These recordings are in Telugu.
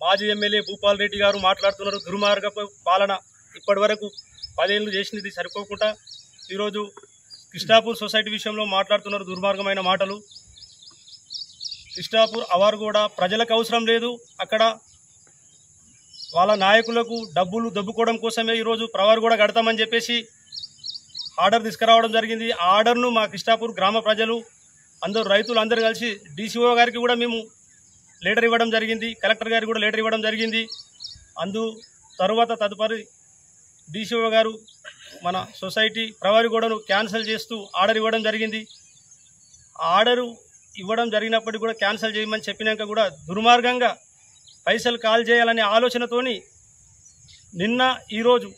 మాజీ ఎమ్మెల్యే భూపాల్ రెడ్డి గారు మాట్లాడుతున్నారు. దుర్మార్గ పాలన ఇప్పటి వరకు 10 ఏళ్ళు చేసినది సరిపోకుండా ఈరోజు కృష్ణాపూర్ సొసైటీ విషయంలో మాట్లాడుతున్నారు దుర్మార్గమైన మాటలు. కృష్ణాపూర్ అవారు కూడా ప్రజలకు అవసరం లేదు. అక్కడ వాళ్ళ నాయకులకు డబ్బులు దొబ్బుకోవడం కోసమే ఈరోజు ప్రవారు కూడా కడతామని చెప్పేసి ఆర్డర్ తీసుకురావడం జరిగింది. ఆ ఆర్డర్ను మా కృష్ణాపూర్ గ్రామ ప్రజలు అందరూ రైతులు అందరూ కలిసి డీసీఓ గారికి కూడా మేము లెటర్ ఇవ్వడం జరిగింది. కలెక్టర్ గారికి కూడా లెటర్ ఇవ్వడం జరిగింది. తదుపరి డీసీఓ గారు మన సొసైటీ ప్రవారి గోడను క్యాన్సిల్ చేస్తూ ఆర్డర్ ఇవ్వడం జరిగింది. ఆర్డరు ఇవ్వడం జరిగినప్పటికీ కూడా క్యాన్సిల్ చేయమని చెప్పినాక కూడా దుర్మార్గంగా పైసలు కాల్ చేయాలనే ఆలోచనతోని నిన్న ఈరోజు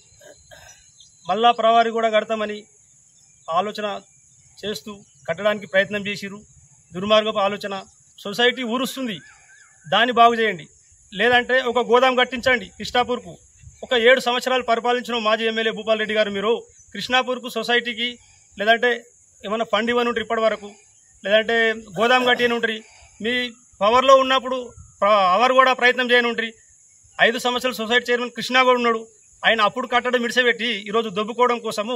మళ్ళా ప్రవారి కూడా కడతామని ఆలోచన చేస్తూ కట్టడానికి ప్రయత్నం చేసిరు. దుర్మార్గపు ఆలోచన. సొసైటీ ఊరుస్తుంది, దాన్ని బాగు చేయండి, లేదంటే ఒక గోదాం కట్టించండి కృష్ణాపూర్కు. ఒక 7 సంవత్సరాలు పరిపాలించిన మాజీ ఎమ్మెల్యే భూపాల్ రెడ్డి గారు మీరు కృష్ణాపూర్కు సొసైటీకి లేదంటే ఏమైనా ఫండ్ ఇవ్వని ఉంటారు ఇప్పటి వరకు, లేదంటే గోదాం కట్టిని ఉంటుంది. మీ పవర్లో ఉన్నప్పుడు అవర్ కూడా ప్రయత్నం చేయని ఉంటుంది. 5 సంవత్సరాలు సొసైటీ చైర్మన్ కృష్ణా కూడా ఉన్నాడు. ఆయన అప్పుడు కట్టడం మిడిసెపెట్టి ఈరోజు దొబ్బుకోవడం కోసము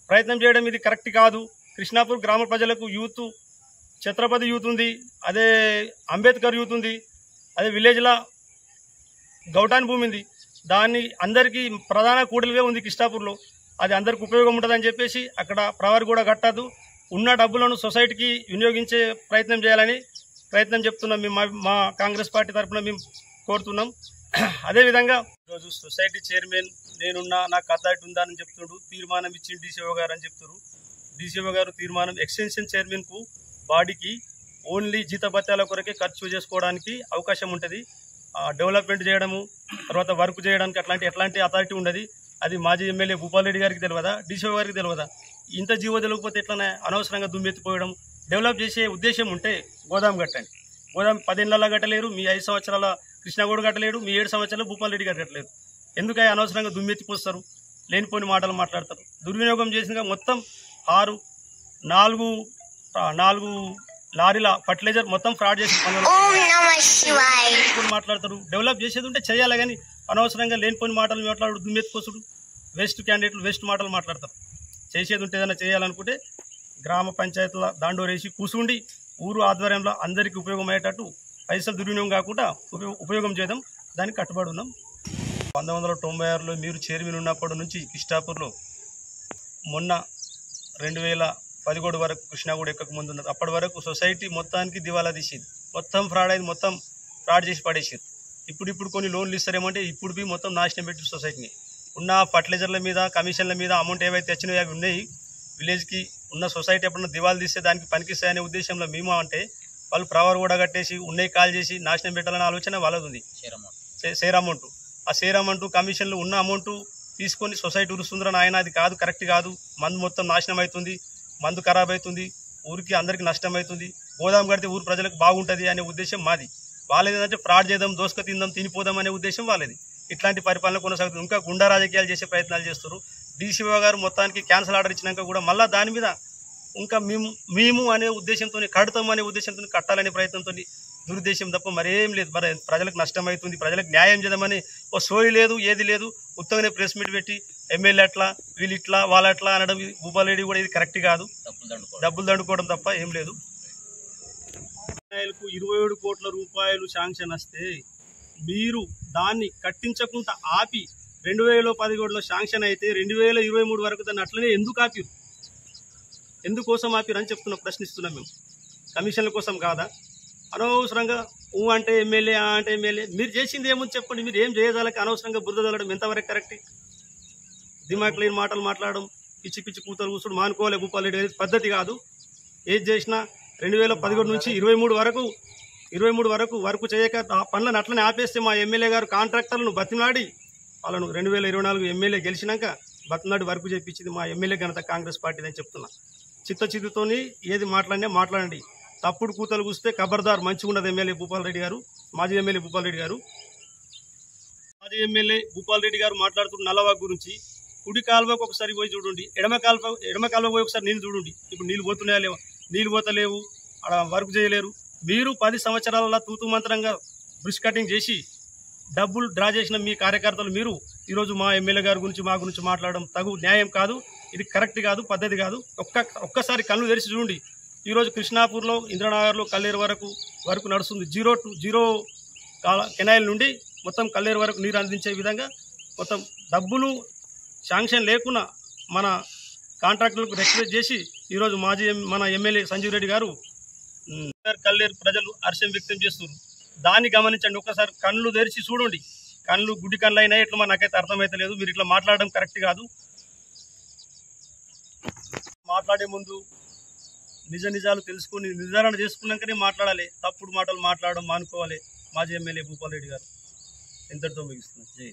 ప్రయత్నం చేయడం ఇది కరెక్ట్ కాదు. కృష్ణాపూర్ గ్రామ ప్రజలకు యూత్, ఛత్రపతి యూత్ ఉంది, అదే అంబేద్కర్ యూత్ ఉంది, అదే విలేజ్లో గౌటాన్ భూమి ఉంది. దాన్ని అందరికీ ప్రధాన కూడలిగా ఉంది కృష్ణాపూర్లో. అది అందరికి ఉపయోగం ఉంటుందని చెప్పేసి అక్కడ ప్రవారి కూడా కట్టదు. ఉన్న డబ్బులను సొసైటీకి వినియోగించే ప్రయత్నం చేయాలని ప్రయత్నం చెప్తున్నాం. మేము మా కాంగ్రెస్ పార్టీ తరఫున మేము కోరుతున్నాం. అదేవిధంగా ఈరోజు సొసైటీ చైర్మన్ నేనున్నా నాకు అథారిటీ ఉందా అని చెప్తున్నాడు. తీర్మానం ఇచ్చింది డీసీఓ గారు అని చెప్తున్నారు. డీసీఓ గారు తీర్మానం ఎక్స్టెన్షన్ చైర్మన్కు బాడీకి ఓన్లీ జీతభత్యాల కొరకే ఖర్చు చేసుకోవడానికి అవకాశం ఉంటుంది. డెవలప్మెంట్ చేయడము, తర్వాత వర్క్ చేయడానికి ఎట్లాంటి అథారిటీ ఉండదు. అది మాజీ ఎమ్మెల్యే భూపాల్ రెడ్డి గారికి తెలియదా, డీసీఓ గారికి తెలియదా? ఇంత జీవో తెలియకపోతే ఎట్లనే అనవసరంగా దుమ్మెత్తిపోయడం. డెవలప్ చేసే ఉద్దేశం ఉంటే గోదాం కట్టండి. గోదాం 10 ఏళ్ళ కట్టలేరు, మీ 5 సంవత్సరాల కృష్ణ కూడా కట్టలేడు, మీ 7 సంవత్సరాలు భూపాల్ రెడ్డి కట్టలేరు. ఎందుకై అనవసరంగా దుమ్మెత్తిపోస్తారు, లేనిపోని మాటలు మాట్లాడతారు. దుర్వినియోగం చేసిన మొత్తం 4 లారీల ఫర్టిలైజర్ మొత్తం ఫ్రాడ్ చేసి మాట్లాడతారు. డెవలప్ చేసేది ఉంటే చేయాలి, కానీ అనవసరంగా లేనిపోని మాటలు మాట్లాడు, దుమ్మెత్తిపోసుడు, వేస్ట్ క్యాండిడేట్లు వేస్ట్ మాటలు మాట్లాడతారు. చేసేది ఉంటే ఏదైనా చేయాలనుకుంటే గ్రామ పంచాయతీల దాండోరేసి కూసుండి ఊరు ఆధ్వర్యంలో అందరికీ ఉపయోగమయ్యేటట్టు పైసలు దుర్వినియోగం కాకుండా ఉపయోగం చేద్దాం. దానికి కట్టుబడి ఉన్నాం. 1996లో మీరు చైర్మన్ ఉన్నప్పటి నుంచి కృష్ణాపూర్లో మొన్న 2017 వరకు కృష్ణా కూడా ఎక్కక ముందు ఉన్నది. అప్పటి వరకు సొసైటీ మొత్తానికి దివాలా తీసేది, మొత్తం ఫ్రాడ్ అయింది, మొత్తం ఫ్రాడ్ చేసి పడేసారు. ఇప్పుడు కొన్ని లోన్లు ఇస్తారేమంటే ఇప్పుడు మొత్తం నాశనం పెట్టి సొసైటీని ఉన్న ఫర్టిలైజర్ల మీద కమిషన్ల మీద అమౌంట్ ఏవైతే వచ్చినాయో అవి ఉన్నాయి. విలేజ్కి ఉన్న సొసైటీ ఎప్పుడన్నా దివాలు తీస్తే దానికి పనికిస్తాయనే ఉద్దేశంలో మేము అంటే వాళ్ళు ప్రవర్ కూడా కట్టేసి ఉన్నాయి కాల్ చేసి నాశనం పెట్టాలనే ఆలోచన వాళ్ళది ఉంది. షేర్ అమౌంట్, ఆ షేర్ అమౌంట్ కమిషన్లు ఉన్న అమౌంట్ తీసుకొని సొసైటీ ఉరుస్తుందని ఆయన అది కాదు, కరెక్ట్ కాదు. మందు మొత్తం నాశనం అవుతుంది, మందు ఖరాబ్ అవుతుంది, ఊరికి అందరికీ నష్టం అవుతుంది. గోదాం కడితే ఊరు ప్రజలకు బాగుంటుంది అనే ఉద్దేశం మాది. వాళ్ళది ఏంటంటే ఫ్రాడ్ చేద్దాం, దోసుక తిందాం, తినిపోదాం అనే ఉద్దేశం వాళ్ళది. ఇట్లాంటి పరిపాలన కొనసాగుతుంది. ఇంకా గుండా రాజకీయాలు చేసే ప్రయత్నాలు చేస్తారు. డీసీఓ గారు మొత్తానికి క్యాన్సల్ ఆర్డర్ ఇచ్చినాక కూడా మళ్ళీ దాని మీద ఇంకా మేము అనే ఉద్దేశంతో కడతాం అనే ఉద్దేశంతో కట్టాలనే ప్రయత్నంతో దురుద్దేశం తప్ప మరేం లేదు. మరి ప్రజలకు నష్టం అవుతుంది, ప్రజలకు న్యాయం చేద్దామని ఓ సోయి లేదు, ఏది లేదు. ఉత్తగానే ప్రెస్ మీట్ పెట్టి ఎమ్మెల్యే అట్లా వీళ్ళు ఇట్లా వాళ్ళ అట్లా అనడం భూపాల్ రెడ్డి కూడా ఇది కరెక్ట్ కాదు. డబ్బులు దండుకోవడం తప్ప ఏం లేదు. 27 కోట్ల రూపాయలు శాంక్షన్ వస్తే మీరు దాన్ని కట్టించకుండా ఆపి 2017లో శాంక్షన్ అయితే 2023 వరకు దాన్ని అట్లనే ఎందుకు ఆపిరు? ఎందుకోసం ఆపిరు అని ప్రశ్నిస్తున్నాం మేము. కమిషన్ల కోసం కాదా? అనవసరంగా అంటే ఎమ్మెల్యే అంటే ఎమ్మెల్యే మీరు చేసింది ఏముంది చెప్పండి. మీరు ఏం చేయగలక అనవసరంగా బురద చల్లడం ఎంతవరకు కరెక్ట్? దిమాగ్ లేని మాటలు మాట్లాడడం, పిచ్చి పిచ్చి కూతలు కూర్చుడు మానుకోవాలి. భూపాల్ రెడ్డి అనేది పద్ధతి కాదు. ఏది చేసినా 2017 నుంచి 23 వరకు వర్క్ చేయక ఆ పనులను అట్లనే ఆపేస్తే మా ఎమ్మెల్యే గారు కాంట్రాక్టర్లను బతిమలాడి వాళ్ళను 2024 ఎమ్మెల్యే గెలిచినాక బతిమలాడి వర్క్ చేయించింది మా ఎమ్మెల్యే ఘనత కాంగ్రెస్ పార్టీ అని చెప్తున్నా. చిత్తచిత్తుతోని ఏది మాట్లాడండి. తప్పుడు కూతలు కూస్తే ఖబర్దార్. మంచిగా ఉన్నది ఎమ్మెల్యే భూపాల్ రెడ్డి గారు, మాజీ ఎమ్మెల్యే భూపాల్ రెడ్డి గారు. మాజీ ఎమ్మెల్యే భూపాల్ రెడ్డి గారు మాట్లాడుతున్న నల్లవాగు గురించి. కుడి కాలువకు ఒకసారి పోయి చూడండి, ఎడమ కాలువ పోయి ఒకసారి నీళ్ళు చూడండి. ఇప్పుడు నీళ్ళు పోతున్నాయా లేవా? నీళ్ళు పోతలేవు, అక్కడ వర్క్ చేయలేరు. మీరు 10 సంవత్సరాల తూతు మంత్రంగా బ్రిష్ కటింగ్ చేసి డబ్బులు డ్రా చేసిన మీ కార్యకర్తలు మీరు ఈరోజు మా ఎమ్మెల్యే గారి గురించి మా గురించి మాట్లాడడం తగు న్యాయం కాదు, ఇది కరెక్ట్ కాదు, పద్ధతి కాదు. ఒక్కసారి కళ్ళు తెరిచి చూడండి. ఈరోజు కృష్ణాపూర్లో, ఇంద్రనగర్లో కల్లేరు వరకు నడుస్తుంది. జీరో కెనాయిల్ నుండి మొత్తం కల్లేరు వరకు నీరు అందించే విధంగా మొత్తం డబ్బులు శాంక్షన్ లేకుండా మన కాంట్రాక్టర్లకు రిక్వెస్ట్ చేసి ఈరోజు మన ఎమ్మెల్యే సంజీవ్ రెడ్డి గారు కల్లేరు ప్రజలు హర్షం వ్యక్తం చేస్తున్నారు. దాన్ని గమనించండి. ఒక్కసారి కళ్ళు తెరిచి చూడండి. కళ్ళు గుడ్డి కళ్ళు అయినా ఎట్లా నాకైతే అర్థమైతే లేదు. మీరు ఇట్లా మాట్లాడడం కరెక్ట్ కాదు. మాట్లాడే ముందు నిజాలు తెలుసుకొని నిర్ధారణ చేసుకున్నాకనే మాట్లాడాలి. తప్పుడు మాటలు మాట్లాడడం మానుకోవాలి. మాజీ ఎమ్మెల్యే భూపాల్ రెడ్డి గారు. ఇంతటితో ముగిస్తున్నారు. జై.